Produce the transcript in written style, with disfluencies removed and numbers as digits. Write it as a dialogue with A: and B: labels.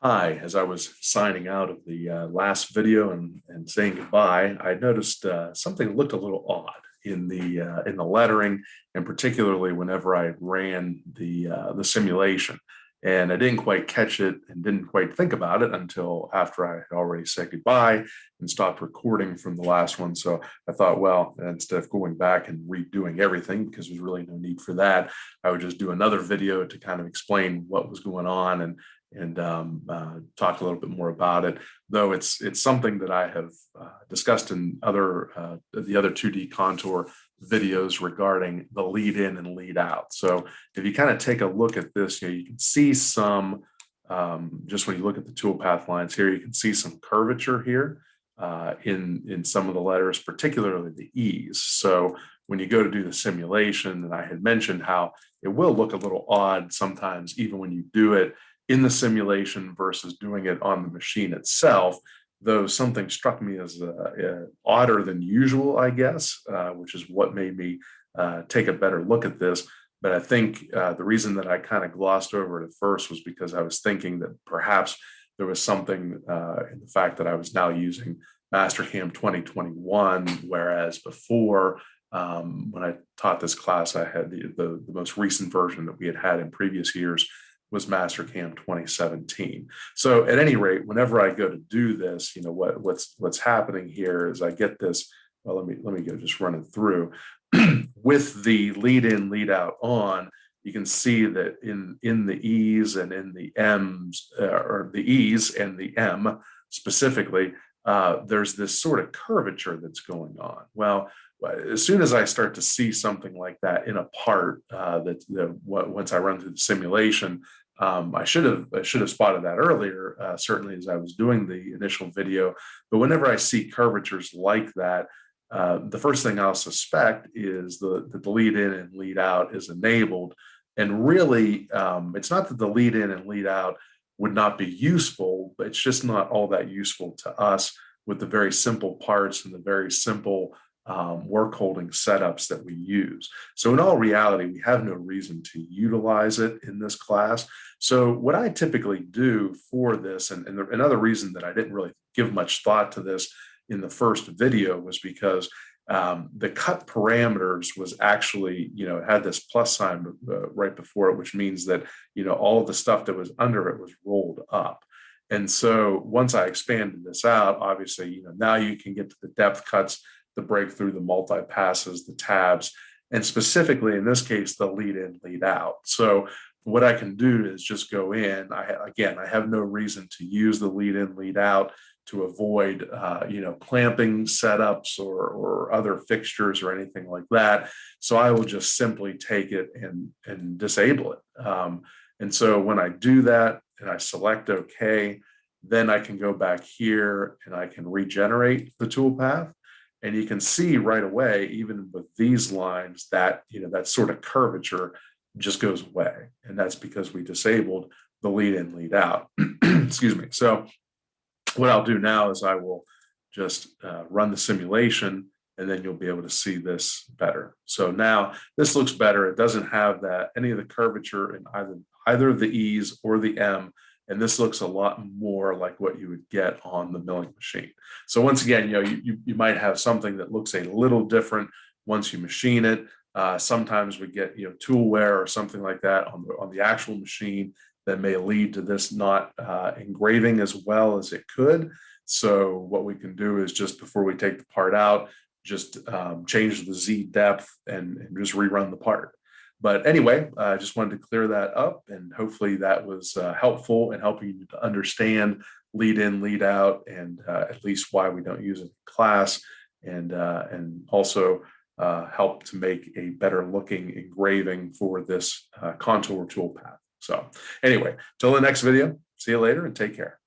A: Hi, as I was signing out of the last video and saying goodbye, I noticed something that looked a little odd in the lettering, and particularly whenever I ran the simulation. And I didn't quite catch it and didn't quite think about it until after I had already said goodbye and stopped recording from the last one. So I thought, well, instead of going back and redoing everything, because there's really no need for that, I would just do another video to kind of explain what was going on and talk a little bit more about it. Though it's something that I have discussed in the other 2D contour videos regarding the lead in and lead out. So if you kind of take a look at this, you can see some just when you look at the toolpath lines here, you can see some curvature here in some of the letters, particularly the E's. So when you go to do the simulation, and I had mentioned how it will look a little odd sometimes, even when you do it in the simulation versus doing it on the machine itself, though something struck me as odder than usual, I guess, which is what made me take a better look at this. But I think the reason that I kind of glossed over it at first was because I was thinking that perhaps there was something in the fact that I was now using Mastercam 2021, whereas before, when I taught this class, I had the most recent version that we had in previous years was Mastercam 2017. So at any rate, whenever I go to do this, what's happening here is I get this. Well, let me go just running through with the lead in, lead out on. You can see that in the E's and in the M's, or the E's and the M specifically, there's this sort of curvature that's going on. Well, as soon as I start to see something like that in a part, once I run through the simulation, I should have spotted that earlier, certainly as I was doing the initial video. But whenever I see curvatures like that, the first thing I'll suspect is that the lead in and lead out is enabled. And really, it's not that the lead in and lead out would not be useful, but it's just not all that useful to us with the very simple parts and the very simple work holding setups that we use. So in all reality, we have no reason to utilize it in this class. So what I typically do for this, and another reason that I didn't really give much thought to this in the first video was because the cut parameters was actually, it had this plus sign right before it, which means that, all of the stuff that was under it was rolled up. And so once I expanded this out, obviously, now you can get to the depth cuts, the breakthrough, the multi-passes, the tabs, and specifically in this case, the lead in, lead out. So what I can do is just go in. I have no reason to use the lead in, lead out to avoid, clamping setups or other fixtures or anything like that. So I will just simply take it and disable it. And so when I do that and I select OK, then I can go back here and I can regenerate the toolpath. And you can see right away, even with these lines, that that sort of curvature just goes away. And that's because we disabled the lead in, lead out. Excuse me. So what I'll do now is I will just run the simulation, and then you'll be able to see this better. So now this looks better. It doesn't have any of the curvature in either of the E's or the M. And this looks a lot more like what you would get on the milling machine. So once again, you might have something that looks a little different once you machine it. Sometimes we get tool wear or something like that on the actual machine that may lead to this not engraving as well as it could. So what we can do is just before we take the part out, just change the Z depth and just rerun the part. But anyway, I just wanted to clear that up, and hopefully that was helpful in helping you to understand lead in, lead out, and at least why we don't use it in class, and also help to make a better looking engraving for this contour toolpath. So anyway, till the next video, see you later and take care.